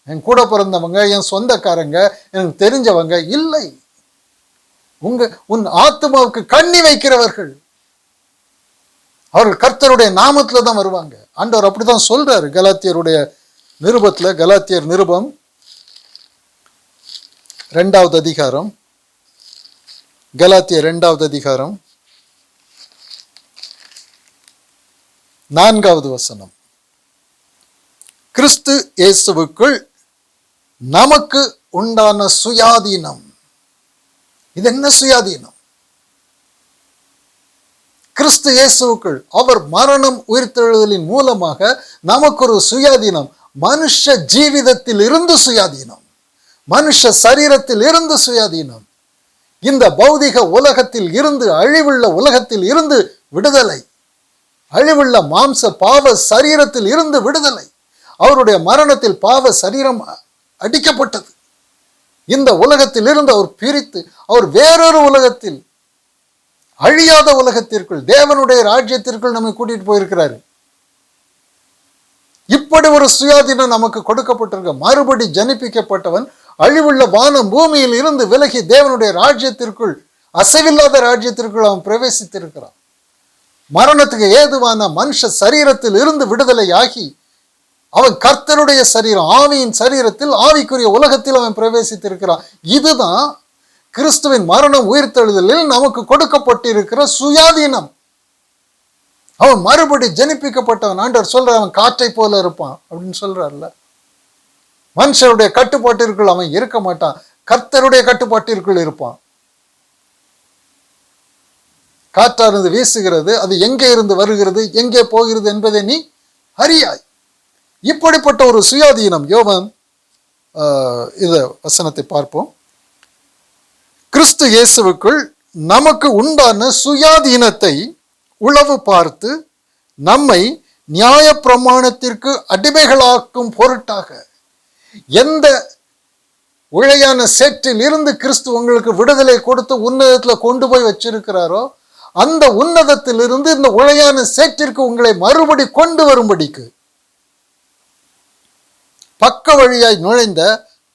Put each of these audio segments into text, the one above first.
என் கூட பிறந்தவங்க, என் சொந்தக்காரங்க, எனக்கு தெரிஞ்சவங்க இல்லை. உன் ஆத்மாவுக்கு கண்ணி வைக்கிறவர்கள் அவர்கள் கர்த்தருடைய நாமத்துல தான் வருவாங்க. ஆண்டவர் அப்படிதான் சொல்றாரு கலாத்தியருடைய நிருபத்துல. கலாத்தியர் நிருபம் 2வது அதிகாரம், கலாத்தியர் 2வது அதிகாரம் 4வது வசனம். கிறிஸ்து இயேசுவுக்குள் நமக்கு உண்டான சுயாதீனம். இது என்ன சுயாதீனம்? கிறிஸ்து இயேசுவுக்குள் அவர் மரணம் உயிர்த்தெழுதலின் மூலமாக நமக்கு ஒரு சுயாதீனம். மனுஷ ஜீவிதத்தில் இருந்து சுயாதீனம், மனுஷ சரீரத்தில் இருந்து சுயாதீனம், இந்த பௌதிக உலகத்தில் இருந்து, அழிவுள்ள உலகத்தில் இருந்து விடுதலை, அழிவுள்ள மாம்ச பாவ சரீரத்தில் இருந்து விடுதலை. அவருடைய மரணத்தில் பாவ சரீரம் அடிக்கப்பட்டது. இந்த உலகத்தில் இருந்து அவர் பிரித்து அவர் வேறொரு உலகத்தில், அழியாத உலகத்திற்குள், தேவனுடைய ராஜ்யத்திற்குள் நம்மை கூட்டிட்டு போயிருக்கிறாரு. இப்படி ஒரு சுயாதீனம் நமக்கு கொடுக்கப்பட்டிருக்க. மறுபடி ஜனிப்பிக்கப்பட்டவன் அழிவுள்ள வானம் பூமியில் இருந்து விலகி தேவனுடைய ராஜ்யத்திற்குள், அசைவில்லாத ராஜ்யத்திற்குள் அவன் பிரவேசித்திருக்கிறான். மரணத்துக்கு ஏதுவான மனுஷ சரீரத்தில் இருந்து விடுதலை ஆகி அவன் கர்த்தருடைய சரீரம், ஆவியின் சரீரத்தில், ஆவிக்குரிய உலகத்தில் அவன் பிரவேசித்திருக்கிறான். இதுதான் கிறிஸ்துவின் மரணம் உயிர்த்தெழுதலில் நமக்கு கொடுக்கப்பட்டிருக்கிற சுயாதீனம். அவன் மறுபடி ஜனிப்பிக்கப்பட்டவன். ஆண்டவர் சொல்ற அவன் காற்றை போல இருப்பான் அப்படின்னு சொல்றாருல்ல. மனுஷருடைய கட்டுப்பாட்டிற்குள் அவன் இருக்க மாட்டான், கர்த்தருடைய கட்டுப்பாட்டிற்குள் இருப்பான். காற்றானது வீசுகிறது, அது எங்கே இருந்து வருகிறது, எங்கே போகிறது என்பதை நீ அறியாய். இப்படிப்பட்ட ஒரு சுயாதீனம். யோவான் இந்த வசனத்தை பார்ப்போம். கிறிஸ்து இயேசுவுக்குள் நமக்கு உண்டான சுயாதீனத்தை உளவு பார்த்து நம்மை நியாய பிரமாணத்திற்கு அடிமைகளாக்கும் பொருட்டாக, எந்த உழையான சேற்றில் இருந்து கிறிஸ்து உங்களுக்கு விடுதலை கொடுத்து உன்னதத்துல கொண்டு போய் வச்சிருக்கிறாரோ அந்த உன்னதத்திலிருந்து இந்த உழையான சேற்றிற்கு உங்களை மறுபடி கொண்டு வரும்படிக்கு பக்க வழியாய் நுழைந்த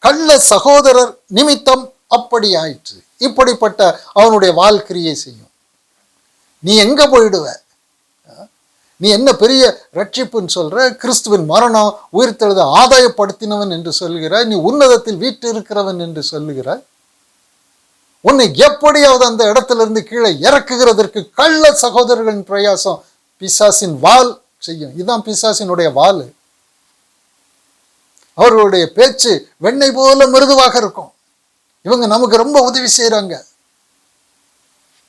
கள்ள சகோதரர் நிமித்தம் அப்படி ஆயிற்று. இப்படிப்பட்ட அவனுடைய வாழ்க்கையை செய்யும். நீ எங்க போயிடுவ? நீ என்ன பெரிய ரட்சிப்புன்னு சொல்ற? கிறிஸ்துவின் மரணம் உயிர்த்தெழுத ஆதாயப்படுத்தினவன் என்று சொல்கிறாய். நீ உன்னதத்தில் வீட்டு இருக்கிறவன் என்று சொல்லுகிறாய். உன்னை எப்படியாவது அந்த இடத்திலிருந்து கீழே இறக்குகிறதற்கு கள்ள சகோதரர்களின் பிரயாசம் பிசாசின் வாள் செய்யும். இதுதான் பிசாசினுடைய வாள். அவர்களுடைய பேச்சு வெண்ணெய் போல மிருதுவாக இருக்கும். இவங்க நமக்கு ரொம்ப உதவி செய்யறாங்க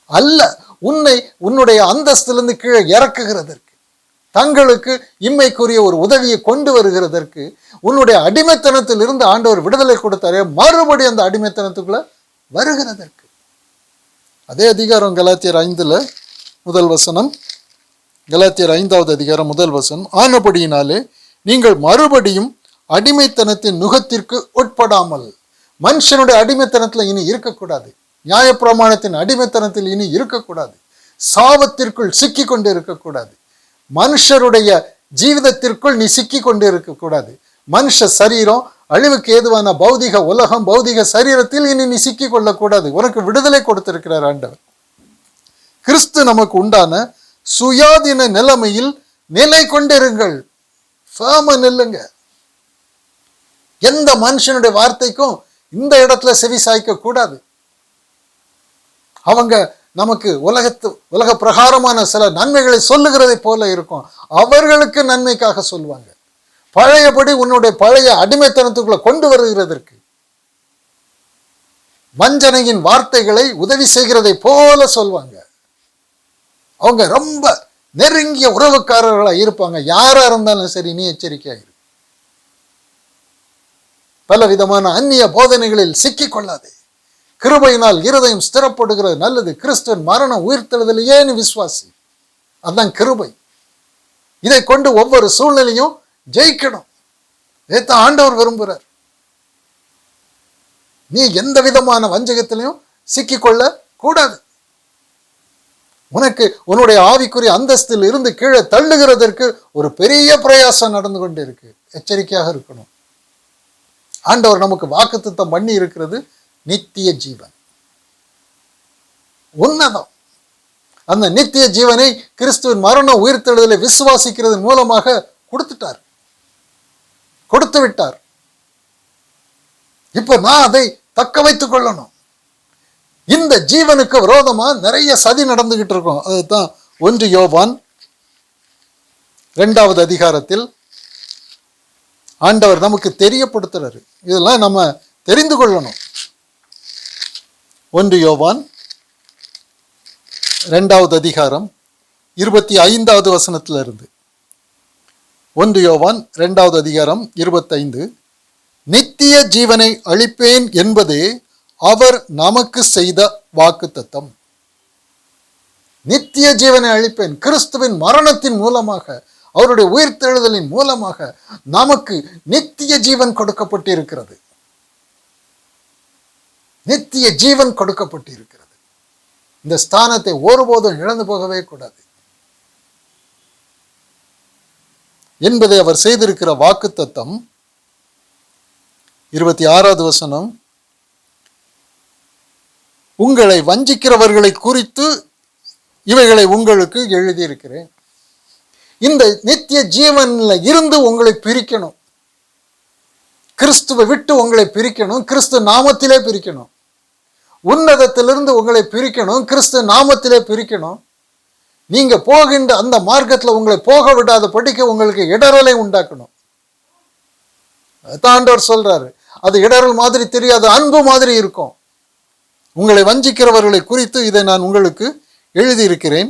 அல்ல, உன்னுடைய அந்தஸ்திலிருந்து கீழே இறக்குகிறதற்கு, தங்களுக்கு இம்மைக்குரிய ஒரு உதவியை கொண்டு வருகிறதற்கு, உன்னுடைய அடிமைத்தனத்தில் இருந்து ஆண்டவர் விடுதலை கொடுத்தாரே, மறுபடி அந்த அடிமைத்தனத்துக்குள்ள வருகிறதற்கு. அதே அதிகாரம் கலாத்தியர் 5 முதல் வசனம். கலாத்தியர் 5வது அதிகாரம் முதல் வசனம். ஆனபடியினாலே நீங்கள் மறுபடியும் அடிமைத்தனத்தின் நுகத்திற்கு உட்படாமல். மனுஷனுடைய அடிமைத்தனத்தில் இனி இருக்கக்கூடாது, நியாயப்பிரமாணத்தின் அடிமைத்தனத்தில் இனி இருக்கக்கூடாது, சாபத்திற்குள் சிக்கி கொண்டு இருக்கக்கூடாது, மனுஷருடைய ஜீவிதத்திற்குள் நீ சிக்கி கொண்டு இருக்கக்கூடாது. மனுஷ சரீரம், அழிவுக்கு ஏதுவான பௌதிக உலகம், பௌதிக சரீரத்தில் இனி நீ சிக்கி கொள்ளக்கூடாது. உனக்கு விடுதலை கொடுத்திருக்கிறார் ஆண்டவர். கிறிஸ்து நமக்கு உண்டான சுயாதீன நிலைமையில் நிலை கொண்டிருங்கள். ஃபேமா நில்லுங்க. எந்த மனுஷனுடைய வார்த்தைக்கும் இந்த இடத்துல செவி சாய்க்க கூடாது. அவங்க நமக்கு உலக பிரகாரமான சில நன்மைகளை சொல்லுகிறதை போல இருக்கும். அவர்களுக்கு நன்மைக்காக சொல்லுவாங்க. பழையபடி உன்னுடைய பழைய அடிமைத்தனத்துக்குள்ள கொண்டு வருகிறதற்கு வஞ்சனையின் வார்த்தைகளை உதவி செய்கிறதை போல சொல்வாங்க. அவங்க ரொம்ப நெருங்கிய உறவுக்காரர்களா இருப்பாங்க. யாரா இருந்தாலும் சரி, நீ எச்சரிக்கையாயிரு. பல விதமான அந்நிய போதனைகளில் சிக்கிக் கொள்ளாதே. கிருபையினால் இருதயம் ஸ்திரப்படுகிறது நல்லது. கிறிஸ்துவின் மரணம் உயிர்த்தெழுதலையே நீ விசுவாசி. அதுதான் கிருபை. இதை கொண்டு ஒவ்வொரு சூழ்நிலையும் ஜெயிக்கணும். இதைத்தான் ஆண்டவர் விரும்புகிறார். நீ எந்த விதமான வஞ்சகத்திலையும் சிக்கிக்கொள்ள கூடாது. உனக்கு உன்னுடைய ஆவிக்குரிய அந்தஸ்தில் இருந்து கீழே தள்ளுகிறதற்கு ஒரு பெரிய பிரயாசம் நடந்து கொண்டு இருக்கு. எச்சரிக்கையாக இருக்கணும். ஆண்டவர் நமக்கு வாக்குத்தத்தம் பண்ணி இருக்கிறது நித்திய ஜீவன், உன்னதம். அந்த நித்திய ஜீவனை கிறிஸ்துவின் மரண உயிர்த்தெழுதலை விசுவாசிக்கிறதன் மூலமாக கொடுத்து விட்டார். இப்ப நான் அதை தக்க வைத்துக் கொள்ளணும். இந்த ஜீவனுக்கு விரோதமா நிறைய சதி நடந்துகிட்டு இருக்கும். அதுதான் 1 யோவான் 2வது அதிகாரத்தில் ஆண்டவர் நமக்கு தெரியப்படுத்துறாரு. இதெல்லாம் நம்ம தெரிந்து கொள்ளணும். 1 யோவான் 2வது அதிகாரம் 25வது வசனத்திலிருந்து. 1 யோவான் 2வது அதிகாரம் 25. நித்திய ஜீவனை அளிப்பேன் என்பதே அவர் நமக்கு செய்த வாக்குத்தத்தம். நித்திய ஜீவனை அளிப்பேன். கிறிஸ்துவின் மரணத்தின் மூலமாக, அவருடைய உயிர்த்தெழுதலின் மூலமாக நமக்கு நித்திய ஜீவன் கொடுக்கப்பட்டிருக்கிறது. நித்திய ஜீவன் கொடுக்கப்பட்டிருக்கிறது. இந்த ஸ்தானத்தை ஒருபோதும் இழந்து போகவே கூடாது என்பதை அவர் செய்திருக்கிற வாக்குத்தத்தம். 26வது வசனம், உங்களை வஞ்சிக்கிறவர்களை குறித்து இவைகளை உங்களுக்கு எழுதியிருக்கிறேன். இந்த நித்திய ஜீவன்ல இருந்து உங்களை பிரிக்கணும், கிறிஸ்துவை விட்டு உங்களை பிரிக்கணும், கிறிஸ்து நாமத்திலே பிரிக்கணும். உன்னதத்திலிருந்து உங்களை பிரிக்கணும், கிறிஸ்து நாமத்திலே பிரிக்கணும். நீங்க போகின்ற அந்த மார்க்கத்தில் உங்களை போக விடாத படிக்க உங்களுக்கு இடரலை உண்டாக்கணும். ஆண்டவர் சொல்றாரு, அது இடரல் மாதிரி தெரியாது, அன்பு மாதிரி இருக்கும். உங்களை வஞ்சிக்கிறவர்களை குறித்து இதை நான் உங்களுக்கு எழுதியிருக்கிறேன்.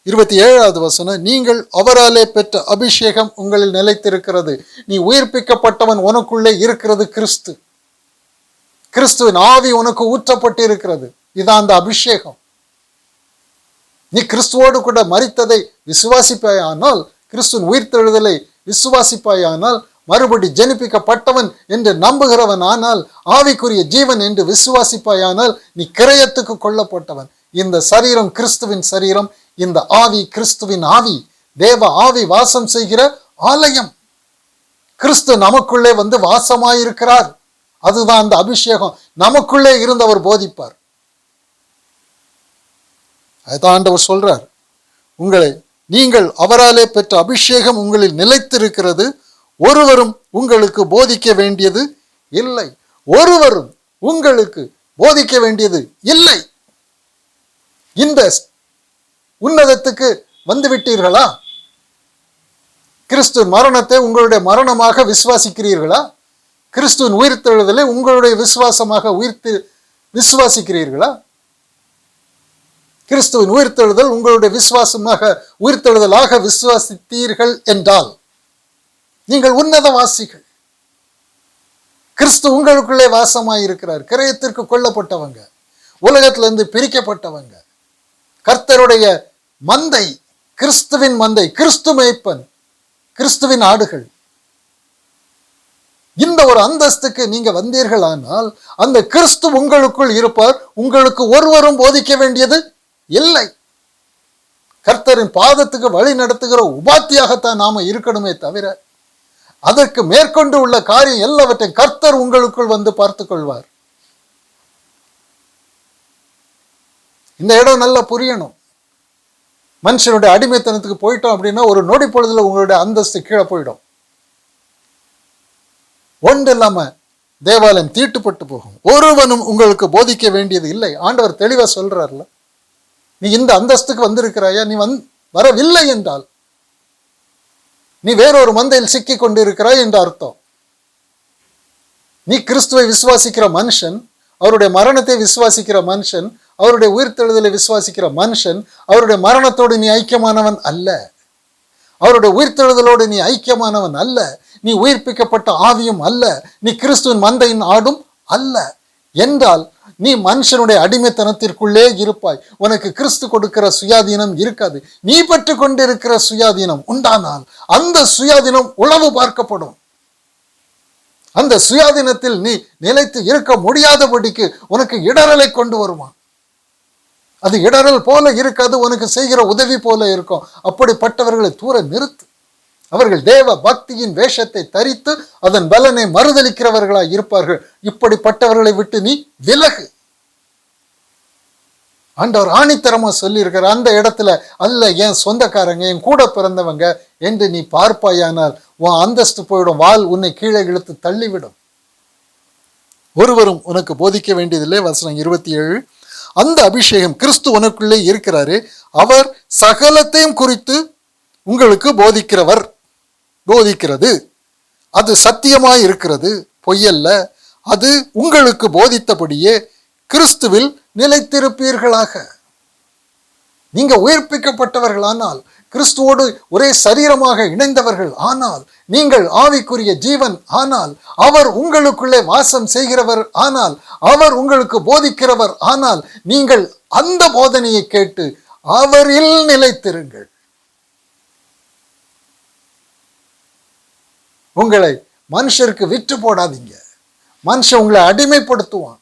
27வது வசனம், நீங்கள் அவராலே பெற்ற அபிஷேகம் உங்களில் நிலைத்திருக்கிறது. நீ உயிர்ப்பிக்கப்பட்டவன், உனக்குள்ளே இருக்கிறது கிறிஸ்து. கிறிஸ்துவின் ஆவி உனக்கு ஊற்றப்பட்டு இருக்கிறது. இதான் அந்த அபிஷேகம். நீ கிறிஸ்துவோடு கூட மரித்ததை விசுவாசிப்பாயானால், கிறிஸ்துவின் உயிர்த்தெழுதலை விசுவாசிப்பாயானால், மறுபடி ஜனிப்பிக்கப்பட்டவன் என்று நம்புகிறவன் ஆனால், ஆவிக்குரிய ஜீவன் என்று விசுவாசிப்பாயானால், நீ கிரயத்துக்கு கொல்லப்பட்டவன். இந்த சரீரம் கிறிஸ்துவின் சரீரம், இந்த ஆவி கிறிஸ்துவின் ஆவி, தேவ ஆவி வாசம் செய்கிற ஆலயம். கிறிஸ்து நமக்குள்ளே வந்து வாசமாயிருக்கிறார். அதுதான் அந்த அபிஷேகம். நமக்குள்ளே இருந்தவர் போதிப்பார். அதுதான் ஆண்டவர் சொல்றார், நீங்கள் அவராலே பெற்ற அபிஷேகம் உங்களில் நிலைத்திருக்கிறது. ஒருவரும் உங்களுக்கு போதிக்க வேண்டியது இல்லை. ஒருவரும் உங்களுக்கு போதிக்க வேண்டியது இல்லை. இந்த உன்னதத்துக்கு வந்து விட்டீர்களா? கிறிஸ்துவின் மரணத்தை உங்களுடைய மரணமாக விசுவாசிக்கிறீர்களா? கிறிஸ்துவின் உயிர்த்தெழுதலை உங்களுடைய விசுவாசமாக விசுவாசிக்கிறீர்களா? கிறிஸ்துவின் உயிர்த்தெழுதல் உங்களுடைய விசுவாசமாக உயிர்த்தெழுதலாக விசுவாசித்தீர்கள் என்றால் நீங்கள் உன்னதவாசிகள். கிறிஸ்து உங்களுக்குள்ளே வாசமாயிருக்கிறார். கிரயத்திற்கு கொல்லப்பட்டவங்க, உலகத்திலிருந்து பிரிக்கப்பட்டவங்க, கர்த்தருடைய மந்தை, கிறிஸ்துவின் மந்தை, கிறிஸ்து மேய்ப்பன், கிறிஸ்துவின் ஆடுகள். இந்த ஒரு அந்தஸ்துக்கு நீங்க வந்தீர்களானால் அந்த கிறிஸ்து உங்களுக்குள் இருப்பார். உங்களுக்கு ஒருவரும் போதிக்க வேண்டியது இல்லை. கர்த்தரின் பாதத்துக்கு வழி நடத்துகிற உபாத்தியாகத்தான் நாம இருக்கணுமே தவிர, அதற்கு மேற்கொண்டு உள்ள காரியம் எல்லாவற்றையும் கர்த்தர் உங்களுக்குள் வந்து பார்த்துக் கொள்வார். இந்த இடம் நல்லா புரியணும். மனுஷனுடைய அடிமைத்தனத்துக்கு போயிட்டோம் அப்படின்னா ஒரு நொடி பொழுதுல உங்களுடைய அந்தஸ்து கீழே போயிடும். ஒன்று இல்லாம தேவாலயம் தீட்டுப்பட்டு போகும். ஒருவனும் உங்களுக்கு போதிக்க வேண்டியது இல்லை. ஆண்டவர் தெளிவா சொல்றாருல, நீ இந்த அந்தஸ்துக்கு வந்திருக்கிறாயா? நீ வரவில்லை என்றால் நீ வேறொரு மந்தையில் சிக்கி கொண்டிருக்கிறாய் என்று அர்த்தம். நீ கிறிஸ்துவை விசுவாசிக்கிற மனுஷன், அவருடைய மரணத்தை விசுவாசிக்கிற மனுஷன், அவருடைய உயிர்த்தெழுதலை விசுவாசிக்கிற மனுஷன், அவருடைய மரணத்தோடு நீ ஐக்கியமானவன் அல்ல, அவருடைய உயிர்த்தெழுதலோடு நீ ஐக்கியமானவன் அல்ல, நீ உயிர்ப்பிக்கப்பட்ட ஆவியும் அல்ல, நீ கிறிஸ்துவின் மந்தையின் ஆடும் அல்ல என்றால் நீ மனுஷனுடைய அடிமைத்தனத்திற்குள்ளே இருப்பாய். உனக்கு கிறிஸ்து கொடுக்கிற சுயாதீனம் இருக்காது. நீ பெற்று கொண்டிருக்கிற சுயாதீனம் உண்டானால் அந்த சுயாதீனம் உளவு பார்க்கப்படும். அந்த சுயாதீனத்தில் நீ நிலைத்து இருக்க முடியாதபடிக்கு உனக்கு இடரலை கொண்டு வருவான். அது இடரல் போல இருக்காது, உனக்கு செய்கிற உதவி போல இருக்கும். அப்படிப்பட்டவர்களை தூர நிறுத்து. அவர்கள் தேவ பக்தியின் வேஷத்தை தரித்து அதன் பலனை மறுதளிக்கிறவர்களாய் இருப்பார்கள். இப்படிப்பட்டவர்களை விட்டு நீ விலகு. ஆண்டவர் ஆணித்தரமா சொல்லி இருக்கிற அந்த இடத்துல அல்ல என் சொந்தக்காரங்க, என் கூட பிறந்தவங்க என்று நீ பார்ப்பாயானால் உன் அந்தஸ்து போயிடும், வாள் உன்னை கீழே இழுத்து தள்ளிவிடும். ஒருவரும் உனக்கு போதிக்க வேண்டியதில்லை. வசனம் 27, அந்த அபிஷேகம் கிறிஸ்து உனக்குள்ளே இருக்கிறாரு, அவர் சகலத்தையும் குறித்து உங்களுக்கு போதிக்கிறது. அது சத்தியமாய் இருக்கிறது, பொய்யல்ல. அது உங்களுக்கு போதித்தபடியே கிறிஸ்துவில் நிலைத்திருப்பீர்களாக. நீங்க உயிர்ப்பிக்கப்பட்டவர்களானால், கிறிஸ்துவோடு ஒரே சரீரமாக இணைந்தவர்கள் ஆனால், நீங்கள் ஆவிக்குரிய ஜீவன் ஆனால், அவர் உங்களுக்குள்ளே வாசம் செய்கிறவர் ஆனால், அவர் உங்களுக்கு போதிக்கிறவர் ஆனால், நீங்கள் அந்த போதனையை கேட்டு அவரில் நிலைத்திருங்கள். உங்களை மனுஷருக்கு விற்று போடாதீங்க. மனுஷன் உங்களை அடிமைப்படுத்துவான்.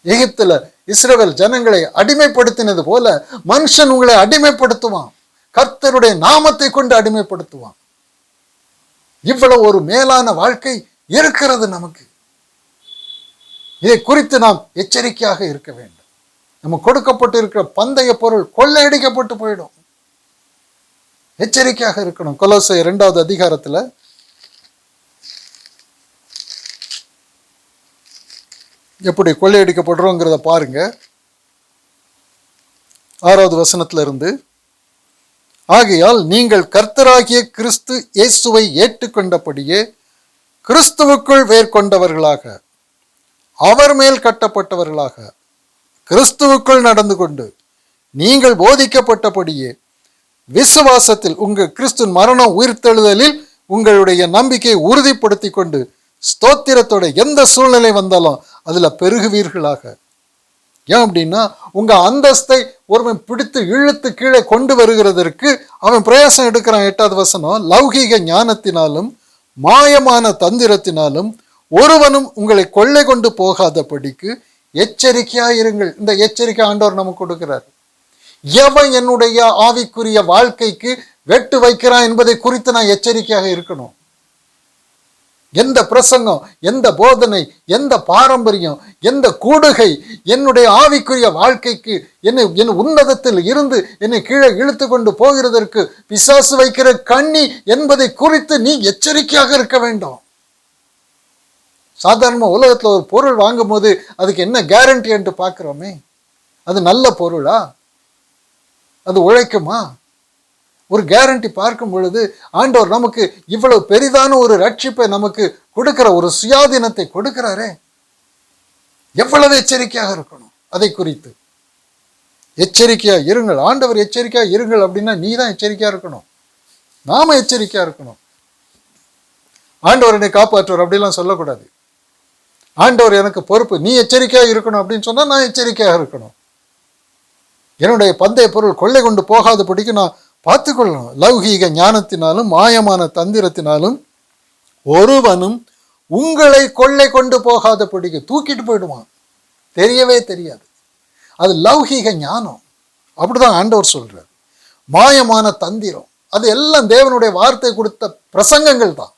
எகிப்துல இஸ்ரவேல் ஜனங்களை அடிமைப்படுத்தினது போல மனுஷன் உங்களை அடிமைப்படுத்துவான். கர்த்தருடைய நாமத்தை கொண்டு அடிமைப்படுத்துவான். இவ்வளவு ஒரு மேலான வாழ்க்கை இருக்கிறது நமக்கு. இதை குறித்து நாம் எச்சரிக்கையாக இருக்க வேண்டும். நம்ம கொடுக்கப்பட்டு இருக்கிற பந்தய பொருள் கொள்ளையடிக்கப்பட்டு போயிடும். எச்சரிக்கையாக இருக்கணும். கொலோசையர் 2வது அதிகாரத்துல எப்படி கொள்ளையடிக்கப்படுறோங்கிறத பாருங்க. 6வது வசனத்துல இருந்து, ஆகையால் நீங்கள் கர்த்தராகிய கிறிஸ்து இயேசுவை ஏற்றுக்கொண்டபடியே கிறிஸ்துவுக்குள் வேர்கொண்டவர்களாக, அவர் மேல் கட்டப்பட்டவர்களாக கிறிஸ்துவுக்குள் நடந்து கொண்டு, நீங்கள் போதிக்கப்பட்டபடியே விசுவாசத்தில் உங்கள் கிறிஸ்து மரணம் உயிர்த்தெழுதலில் உங்களுடைய நம்பிக்கையை உறுதிப்படுத்தி கொண்டு ஸ்தோத்திரத்தோட எந்த சூழ்நிலை வந்தாலும் அதுல பெருகுவீர்களாக. ஏன் அப்படின்னா, உங்க அந்தஸ்தை ஒருவன் பிடித்து இழுத்து கீழே கொண்டு வருகிறதற்கு அவன் பிரயாசம் எடுக்கிறான். 8வது வசனம், லௌகீக ஞானத்தினாலும் மாயமான தந்திரத்தினாலும் ஒருவனும் உங்களை கொள்ளை கொண்டு போகாதபடிக்கு எச்சரிக்கையாயிருங்கள். இந்த எச்சரிக்கை ஆண்டவர் நமக்கு கொடுக்கிறார். எவன் என்னுடைய ஆவிக்குரிய வாழ்க்கைக்கு வெட்டு வைக்கிறான் என்பதை குறித்து நான் எச்சரிக்கையாக இருக்கணும். எந்த பிரசங்கம், எந்த போதனை, எந்த பாரம்பரியம், எந்த கூடுகை என்னுடைய ஆவிக்குரிய வாழ்க்கைக்கு என் உன்னதத்தில் இருந்து என்னை கீழே இழுத்து கொண்டு போகிறதற்கு பிசாசு வைக்கிற கண்ணி என்பதை குறித்து நீ எச்சரிக்கையாக இருக்க வேண்டும். சாதாரண உலகத்துல ஒரு பொருள் வாங்கும் போது அதுக்கு என்ன கேரண்டி என்று பார்க்கிறோமே, அது நல்ல பொருளா, அது உழைக்குமா? ஒரு கேரண்டி பார்க்கும் பொழுது ஆண்டவர் நமக்கு இவ்வளவு பெரிதான ஒரு ரட்சிப்பை நமக்கு கொடுக்கிற, ஒரு சுயாதீனத்தை கொடுக்கிறாரே, எவ்வளவு எச்சரிக்கையாக இருக்கணும். அதை குறித்து எச்சரிக்கையா இருங்கள். ஆண்டவர் எச்சரிக்கையா இருங்கள் அப்படின்னா நீ தான் எச்சரிக்கையா இருக்கணும், நாம எச்சரிக்கையா இருக்கணும். ஆண்டவர் என்னை காப்பாற்றுவார் அப்படிலாம் சொல்லக்கூடாது. ஆண்டவர் எனக்கு பொறுப்பு, நீ எச்சரிக்கையா இருக்கணும் அப்படின்னு சொன்னா நான் எச்சரிக்கையாக இருக்கணும். என்னுடைய பந்தய பொருள் கொள்ளை கொண்டு போகாதபடிக்கு நான் பார்த்துக்கொள்ளணும். லௌகீக ஞானத்தினாலும் மாயமான தந்திரத்தினாலும் ஒருவனும் உங்களை கொள்ளை கொண்டு போகாதபடிக்கு, தூக்கிட்டு போயிடுவான், தெரியவே தெரியாது. அது லௌகீக ஞானம், அப்படிதான் ஆண்டவர் சொல்றார். மாயமான தந்திரம், அது எல்லாம் தேவனுடைய வார்த்தை கொடுத்த பிரசங்கங்கள் தான்.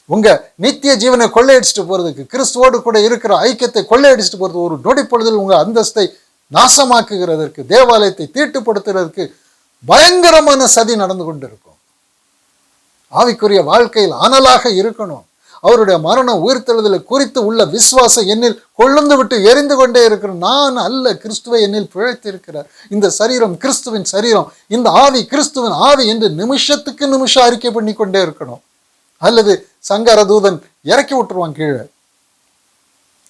உங்க நித்திய ஜீவனை கொள்ளையடிச்சுட்டு போறதுக்கு, கிறிஸ்துவோடு கூட இருக்கிற ஐக்கியத்தை கொள்ளையடிச்சுட்டு போறது, ஒரு நொடி பொழுதில் உங்க அந்தஸ்தை நாசமாக்குகிறதற்கு, தேவாலயத்தை தீட்டுப்படுத்துறதுக்கு பயங்கரமான சதி நடந்து கொண்டிருக்கும். ஆவிக்குரிய வாழ்க்கையில் அனலாக இருக்கணும். அவருடைய மரணம் உயிர்த்தெழுதலை குறித்து உள்ள விசுவாசம் என்னில் கொழுந்து விட்டு எரிந்து கொண்டே இருக்கிறேன். நான் அல்ல, கிறிஸ்துவை என்னில் பிழைத்து இருக்கிறார். இந்த சரீரம் கிறிஸ்துவின் சரீரம், இந்த ஆவி கிறிஸ்துவின் ஆவி என்று நிமிஷத்துக்கு நிமிஷம் அறிக்கை பண்ணி கொண்டே இருக்கணும். அல்லது சங்கர தூதன் இறக்கி விட்டுருவான் கீழே.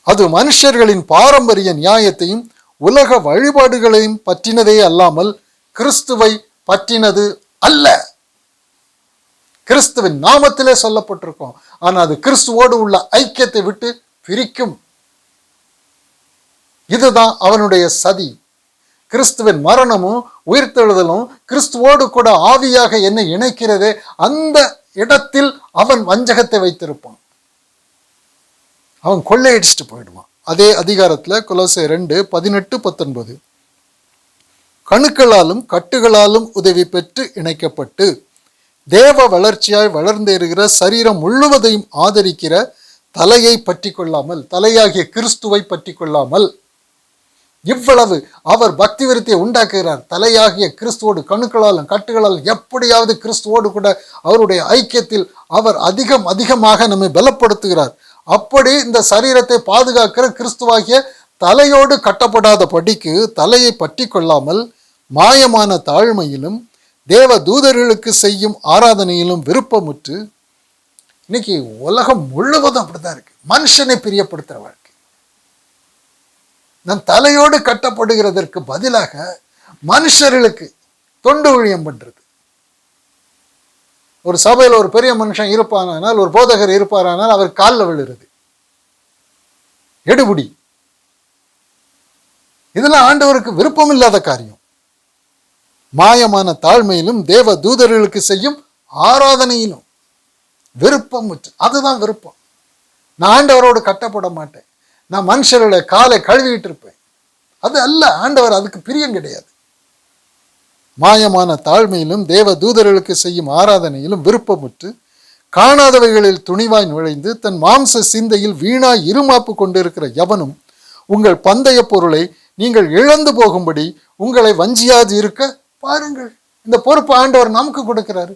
அது மனுஷர்களின் பாரம்பரிய நியாயத்தையும் உலக வழிபாடுகளையும் பற்றினதே அல்லாமல் கிறிஸ்துவை பற்றினது அல்ல. கிறிஸ்துவின் நாமத்திலே சொல்லப்பட்டிருக்கும், ஆனா அது கிறிஸ்துவோடு உள்ள ஐக்கியத்தை விட்டு பிரிக்கும். இதுதான் அவனுடைய சதி. கிறிஸ்துவின் மரணமும் உயிர்த்தெழுதலும் கிறிஸ்துவோடு கூட ஆவியாக என்னை இணைக்கிறதே, அந்த இடத்தில் அவன் வஞ்சகத்தை வைத்திருப்பான். அவன் கொள்ளையடிச்சுட்டு போயிடுவான். அதே அதிகாரத்துல கொலோசையர் 2:18-19, கணுக்களாலும் கட்டுகளாலும் உதவி பெற்று இணைக்கப்பட்டு தேவ வளர்ச்சியாய் வளர்ந்தேறுகிற சரீரம் முழுவதையும் ஆதரிக்கிற தலையை பற்றி கொள்ளாமல், தலையாகிய கிறிஸ்துவை பற்றி கொள்ளாமல், இவ்வளவு அவர் பக்தி விருத்தியை உண்டாக்குகிறார். தலையாகிய கிறிஸ்துவோடு கணுக்களாலும் கட்டுகளாலும் எப்படியாவது கிறிஸ்துவோடு கூட அவருடைய ஐக்கியத்தில் அவர் அதிகமாக நம்மை பலப்படுத்துகிறார். அப்படி இந்த சரீரத்தை பாதுகாக்கிற கிறிஸ்துவாகிய தலையோடு கட்டப்படாத படிக்கு தலையை பற்றி கொள்ளாமல் மாயமான தாழ்மையிலும் தேவ தூதர்களுக்கு செய்யும் ஆராதனையிலும் விருப்பமுற்று, இன்னைக்கு உலகம் முழுவதும் அப்படிதான் இருக்கு, மனுஷனை பிரியப்படுத்துற வாழ்க்கை. நம் தலையோடு கட்டப்படுகிறதற்கு பதிலாக மனுஷர்களுக்கு தொண்டு ஊழியம் பண்றது. ஒரு சபையில் ஒரு பெரிய மனுஷன் இருப்பானால், ஒரு போதகர் இருப்பாரானால் அவர் காலில் விழுறது, எடுபுடி. இதெல்லாம் ஆண்டவருக்கு விருப்பம் இல்லாத காரியம். மாயமான தாழ்மையிலும் தேவ தூதர்களுக்கு செய்யும் ஆராதனையிலும் விருப்பம். அதுதான் விருப்பம். நான் ஆண்டவரோடு கட்டப்பட மாட்டேன், நான் மனுஷருடைய காலை கழுவிட்டு இருப்பேன், அது அல்ல ஆண்டவர். அதுக்கு பிரியம் கிடையாது. மாயமான தாழ்மையிலும் தேவ தூதர்களுக்கு செய்யும் ஆராதனையிலும் விருப்பமுற்று காணாதவைகளில் துணிவாய் நுழைந்து தன் மாம்ச சிந்தையில் வீணாய் இருமாப்பு கொண்டிருக்கிற எவனும் உங்கள் பந்தய பொருளை நீங்கள் இழந்து போகும்படி உங்களை வஞ்சியாது இருக்க பாருங்கள். இந்த பொறுப்பு ஆண்டவர் நமக்கு கொடுக்கிறாரு.